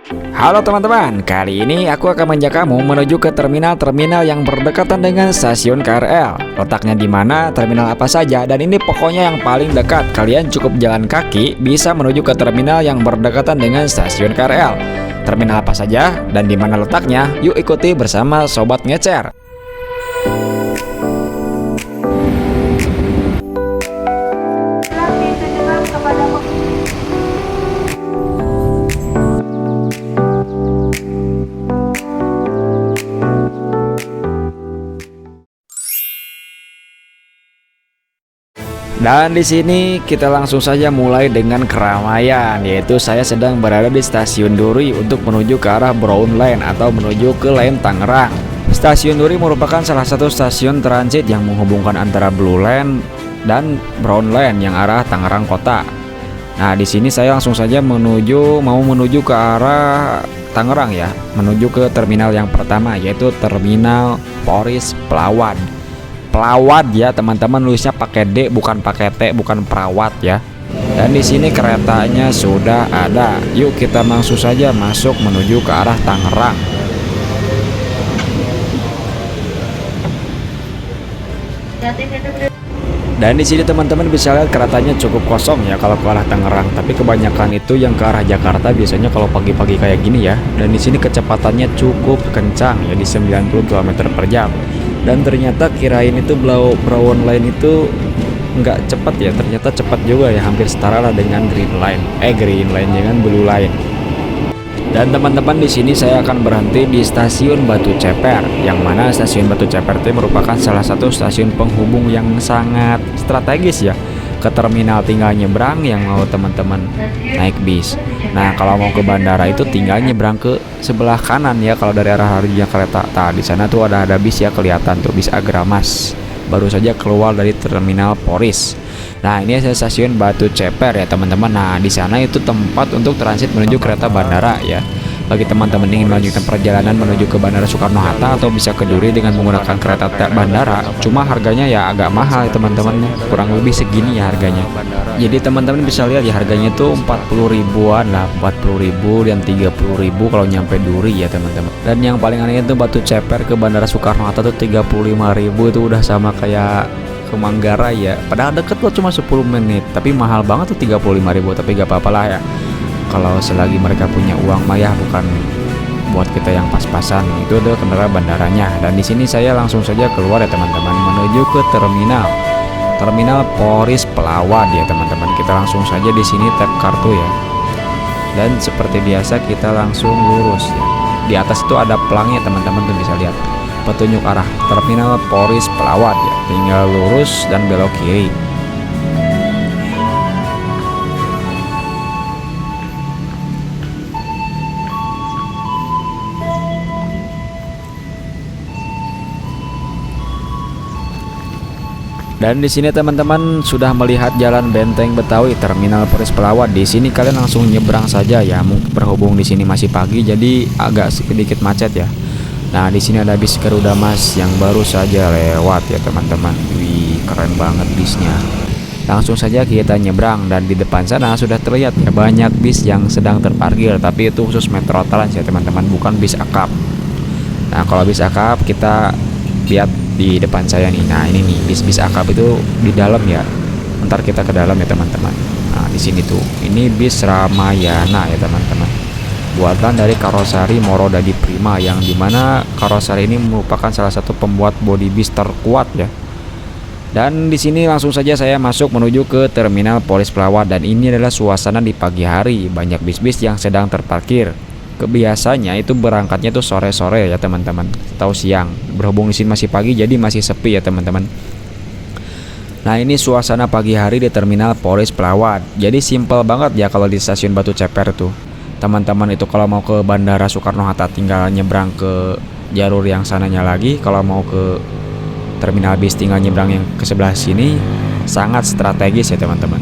Halo teman-teman, kali ini aku akan mengajak kamu menuju ke terminal-terminal yang berdekatan dengan stasiun KRL. Letaknya di mana, terminal apa saja, dan ini pokoknya yang paling dekat. Kalian cukup jalan kaki bisa menuju ke terminal yang berdekatan dengan stasiun KRL. Terminal apa saja dan di mana letaknya? Yuk ikuti bersama Sobat Ngecer. Dan di sini kita langsung saja mulai dengan keramaian, yaitu saya sedang berada di Stasiun Duri untuk menuju ke arah Brown Line atau menuju ke Lem Tangerang. Stasiun Duri merupakan salah satu stasiun transit yang menghubungkan antara Blue Line dan Brown Line yang arah Tangerang Kota. Nah, di sini saya langsung saja mau menuju ke arah Tangerang ya, menuju ke terminal yang pertama yaitu Terminal Poris Pelawat. Pelawat ya teman-teman, nulisnya pakai D bukan pakai T, bukan perawat ya. Dan di sini keretanya sudah ada. Yuk kita langsung saja masuk menuju ke arah Tangerang. Dan di sini teman-teman bisa lihat keretanya cukup kosong ya kalau ke arah Tangerang, tapi kebanyakan itu yang ke arah Jakarta biasanya kalau pagi-pagi kayak gini ya. Dan di sini kecepatannya cukup kencang ya, di 90 km/jam. Dan ternyata kirain itu Brown Line itu nggak cepat ya, ternyata cepat juga ya, hampir setara lah dengan Green Line dengan Blue Line. Dan teman-teman di sini saya akan berhenti di Stasiun Batu Ceper, yang mana Stasiun Batu Ceper itu merupakan salah satu stasiun penghubung yang sangat strategis ya ke terminal. Tinggal nyebrang yang mau teman-teman naik bis. Nah kalau mau ke bandara itu tinggal nyebrang ke sebelah kanan ya kalau dari arah harinya kereta. Nah di sana tuh ada bis ya, kelihatan tuh bis Agramas baru saja keluar dari terminal Poris. Nah ini adalah stasiun Batu Ceper ya teman-teman. Nah di sana itu tempat untuk transit menuju kereta bandara ya. Bagi teman-teman ingin melanjutkan perjalanan menuju ke Bandara Soekarno-Hatta atau bisa ke Duri dengan menggunakan kereta bandara. Cuma harganya ya agak mahal ya teman-teman, kurang lebih segini ya harganya. Jadi teman-teman bisa lihat ya harganya tuh 40 ribuan lah, 40 ribu dan 30 ribu kalau nyampe Duri ya teman-teman. Dan yang paling aneh itu Batu Ceper ke Bandara Soekarno-Hatta tuh 35 ribu, itu udah sama kayak ke Manggarai ya. Padahal deket loh, cuma 10 menit, tapi mahal banget tuh 35 ribu. Tapi gak apa-apa lah ya, kalau selagi mereka punya uang mah ya, bukan buat kita yang pas-pasan. Itu adalah kendaraan bandaranya. Dan di sini saya langsung saja keluar ya teman-teman, menuju ke terminal Poris Pelawat ya teman-teman. Kita langsung saja di sini tap kartu ya. Dan seperti biasa kita langsung lurus ya. Di atas itu ada pelangnya teman-teman tuh, bisa lihat petunjuk arah terminal Poris Pelawat ya. Tinggal lurus dan belok kiri. Dan di sini teman-teman sudah melihat jalan Benteng Betawi Terminal Poris Pelawat. Di sini kalian langsung nyebrang saja ya. Mungkin berhubung di sini masih pagi jadi agak sedikit macet ya. Nah di sini ada bis Garuda Mas yang baru saja lewat ya teman-teman. Wih keren banget bisnya. Langsung saja kita nyebrang dan di depan sana sudah terlihat ya banyak bis yang sedang terparkir. Tapi itu khusus Metro Trans ya teman-teman, bukan bis akap. Nah kalau bis akap kita lihat di depan saya nih. Nah ini nih bis-bis akap itu di dalam ya. Ntar kita ke dalam ya teman-teman. Nah di sini tuh ini bis Ramayana ya teman-teman, buatan dari Karosari Morodadi Prima, yang dimana Karosari ini merupakan salah satu pembuat bodi bis terkuat ya. Dan di sini langsung saja saya masuk menuju ke terminal Poris Pelawat. Dan ini adalah suasana di pagi hari, banyak bis-bis yang sedang terparkir. Kebiasanya itu berangkatnya tuh sore-sore ya teman-teman, atau siang. Berhubung di sini masih pagi jadi masih sepi ya teman-teman. Nah ini suasana pagi hari di terminal Poris Pelawat. Jadi simple banget ya kalau di stasiun Batu Ceper tuh. Teman-teman itu kalau mau ke Bandara Soekarno-Hatta tinggal nyebrang ke jalur yang sananya lagi. Kalau mau ke terminal bis tinggal nyebrang yang ke sebelah sini. Sangat strategis ya teman-teman.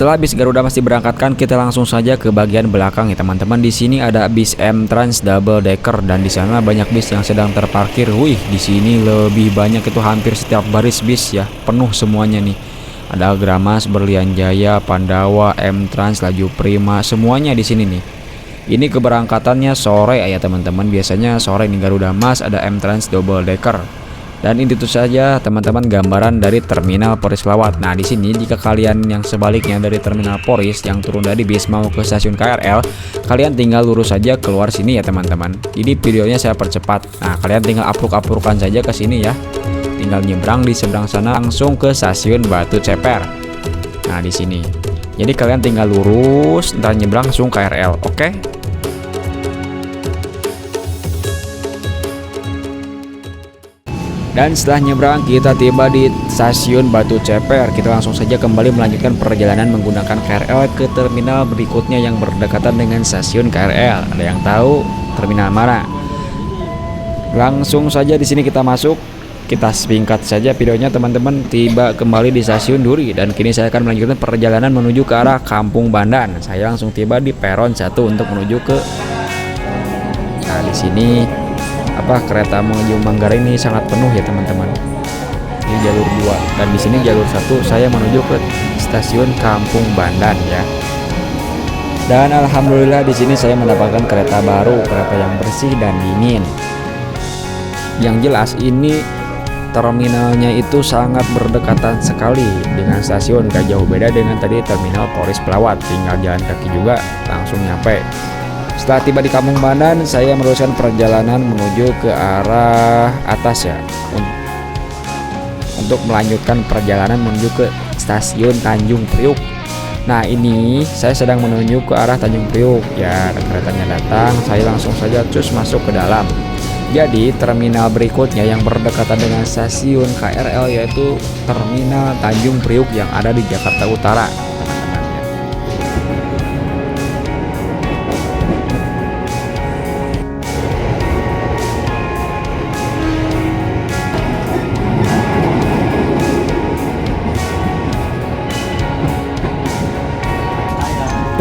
Setelah bis Garuda Mas diberangkatkan, kita langsung saja ke bagian belakang ya teman-teman. Di sini ada bis M-Trans double decker dan di sana banyak bis yang sedang terparkir. Wih, di sini lebih banyak, itu hampir setiap baris bis ya, penuh semuanya nih. Ada Gramas, Berlian Jaya, Pandawa, M-Trans, Laju Prima, semuanya di sini nih. Ini keberangkatannya sore ya teman-teman. Biasanya sore nih Garuda Mas, ada M-Trans double decker. Dan itu saja teman-teman gambaran dari terminal Poris Pelawat. Nah, di sini jika kalian yang sebaliknya dari terminal Poris yang turun dari bis mau ke stasiun KRL, kalian tinggal lurus saja keluar sini ya teman-teman. Jadi videonya saya percepat. Nah, kalian tinggal apruk-aprukan saja ke sini ya. Tinggal nyebrang di seberang sana langsung ke stasiun Batu Ceper. Nah, di sini. Jadi kalian tinggal lurus, ntar nyebrang langsung KRL. Oke? Dan setelah nyebrang kita tiba di stasiun Batu Ceper. Kita langsung saja kembali melanjutkan perjalanan menggunakan KRL ke terminal berikutnya yang berdekatan dengan stasiun KRL. Ada yang tahu terminal mana? Langsung saja di sini kita masuk. Kita singkat saja videonya teman-teman. Tiba kembali di stasiun Duri dan kini saya akan melanjutkan perjalanan menuju ke arah Kampung Bandan. Saya langsung tiba di peron 1 untuk menuju ke. Nah, di sini kereta menuju Manggarai ini sangat penuh ya teman-teman. Ini jalur 2 dan di sini jalur 1 saya menuju ke stasiun Kampung Bandan ya. Dan alhamdulillah di sini saya mendapatkan kereta baru, kereta yang bersih dan dingin. Yang jelas ini terminalnya itu sangat berdekatan sekali dengan stasiun, gak jauh beda dengan tadi terminal Poris Pelawat, tinggal jalan kaki juga langsung nyampe. Setelah tiba di Kampung Bandan, saya meneruskan perjalanan menuju ke arah atas ya, untuk melanjutkan perjalanan menuju ke stasiun Tanjung Priuk. Nah, ini saya sedang menuju ke arah Tanjung Priuk ya. Keretanya datang, saya langsung saja cus masuk ke dalam. Jadi terminal berikutnya yang berdekatan dengan stasiun KRL yaitu terminal Tanjung Priuk yang ada di Jakarta Utara.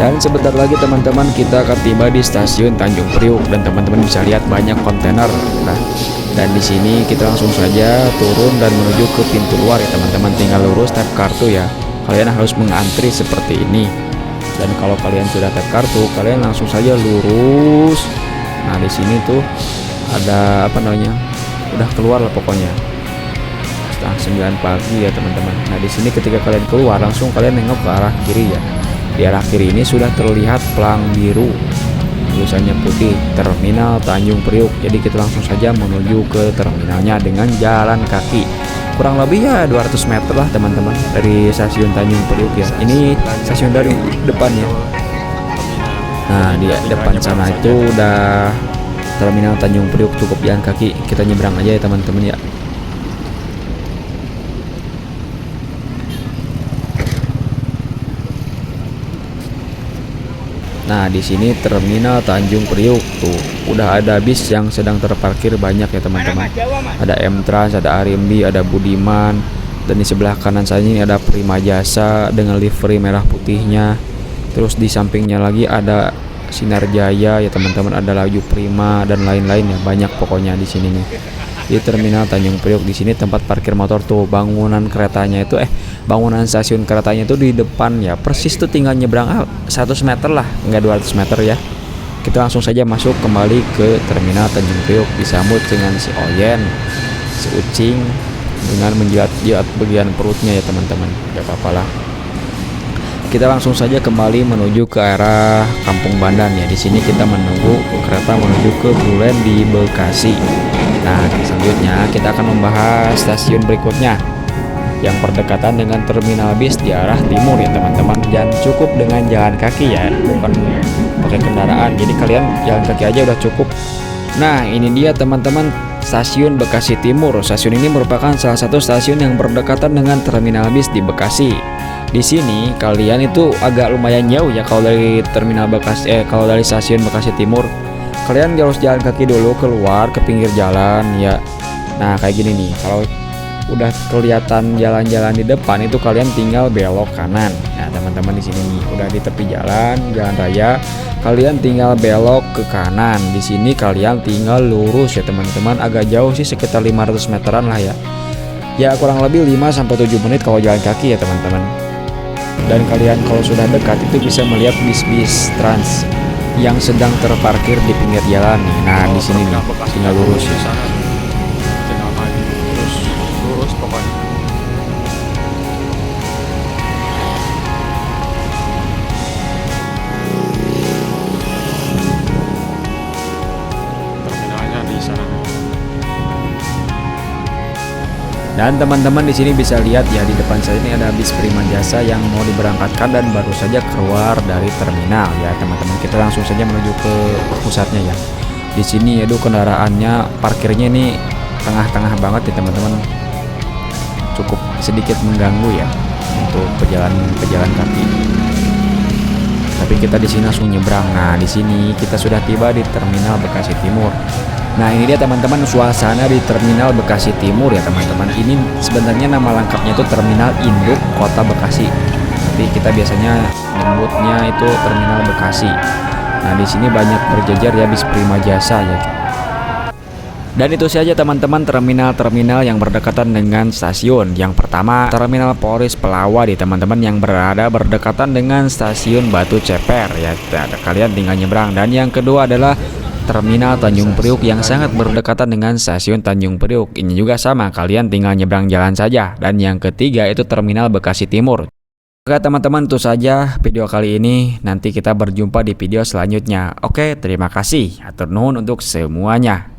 Dan sebentar lagi teman-teman kita akan tiba di stasiun Tanjung Priuk dan teman-teman bisa lihat banyak kontainer. Nah, dan di sini kita langsung saja turun dan menuju ke pintu luar ya teman-teman. Tinggal lurus tap kartu ya. Kalian harus mengantri seperti ini. Dan kalau kalian sudah tap kartu, kalian langsung saja lurus. Nah, di sini tuh ada udah keluar lah pokoknya. Setengah 9 pagi ya teman-teman. Nah, di sini ketika kalian keluar langsung kalian nengok ke arah kiri ya. Di arah kiri ini sudah terlihat pelang biru, tulisannya putih, terminal Tanjung Priuk. Jadi kita langsung saja menuju ke terminalnya dengan jalan kaki. Kurang lebih ya 200 meter lah teman-teman dari stasiun Tanjung Priuk ya. Ini stasiun dari depannya. Nah, di depan sana itu udah terminal Tanjung Priuk, cukup jalan kaki. Kita nyebrang aja ya teman-teman ya. Nah, di sini terminal Tanjung Priuk tuh udah ada bis yang sedang terparkir banyak ya teman-teman. Ada M-Trans, ada Arimbi, ada Budiman, dan di sebelah kanan saya ini ada Prima Jasa dengan livery merah putihnya. Terus di sampingnya lagi ada Sinar Jaya ya teman-teman, ada Laju Prima dan lain-lain ya, banyak pokoknya di sini nih. Di terminal Tanjung Priuk di sini tempat parkir motor tuh, bangunan keretanya itu bangunan stasiun keretanya itu di depan ya, persis tuh tinggal nyebrang 100 meter lah, enggak 200 meter ya. Kita langsung saja masuk kembali ke terminal Tanjung Priuk, disambut dengan si Oyen, si Ucing dengan menjilat-jilat bagian perutnya ya teman-teman, gak apa-apa lah. Kita langsung saja kembali menuju ke arah Kampung Bandan ya. Di sini kita menunggu kereta menuju ke Bulen di Bekasi. Nah, selanjutnya kita akan membahas stasiun berikutnya yang berdekatan dengan terminal bis di arah timur ya teman-teman. Dan cukup dengan jalan kaki ya, bukan pakai kendaraan. Jadi kalian jalan kaki aja udah cukup. Nah, ini dia teman-teman, stasiun Bekasi Timur. Stasiun ini merupakan salah satu stasiun yang berdekatan dengan terminal bis di Bekasi. Di sini kalian itu agak lumayan jauh ya kalau dari terminal Bekasi, kalau dari stasiun Bekasi Timur. Kalian harus jalan kaki dulu keluar ke pinggir jalan ya. Nah, kayak gini nih. Kalau udah kelihatan jalan-jalan di depan itu kalian tinggal belok kanan. Nah teman-teman di sini nih udah di tepi jalan raya, kalian tinggal belok ke kanan. Di sini kalian tinggal lurus ya teman-teman, agak jauh sih sekitar 500 meteran lah ya. Ya kurang lebih 5-7 menit kalau jalan kaki ya teman-teman. Dan kalian kalau sudah dekat itu bisa melihat bis-bis trans yang sedang terparkir di pinggir jalan nih. Nah di sini nih tinggal lurus ya. Tinggal maju terus lurus pokoknya. Terminalnya di sana. Dan teman-teman di sini bisa lihat ya di depan saya ini ada bis Prima Jasa yang mau diberangkatkan dan baru saja keluar dari terminal ya teman-teman. Kita langsung saja menuju ke pusatnya ya. Di sini aduh kendaraannya parkirnya ini tengah-tengah banget ya teman-teman. Cukup sedikit mengganggu ya untuk pejalan kaki. Tapi kita di sini langsung nyebrang. Nah, di sini kita sudah tiba di Terminal Bekasi Timur. Nah, ini dia teman-teman suasana di Terminal Bekasi Timur ya teman-teman. Ini sebenarnya nama lengkapnya itu Terminal Induk Kota Bekasi. Tapi kita biasanya nyebutnya itu Terminal Bekasi. Nah, di sini banyak berjejer ya bis Prima Jasa ya. Dan itu saja teman-teman terminal-terminal yang berdekatan dengan stasiun. Yang pertama Terminal Polres Pelawadi teman-teman yang berada berdekatan dengan stasiun Batu Ceper ya. Kalian tinggal nyebrang. Dan yang kedua adalah Terminal Tanjung Priuk yang sangat berdekatan dengan stasiun Tanjung Priuk. Ini juga sama, kalian tinggal nyebrang jalan saja. Dan yang ketiga itu Terminal Bekasi Timur. Oke teman-teman, itu saja video kali ini. Nanti kita berjumpa di video selanjutnya. Oke, terima kasih. Hatur nuhun untuk semuanya.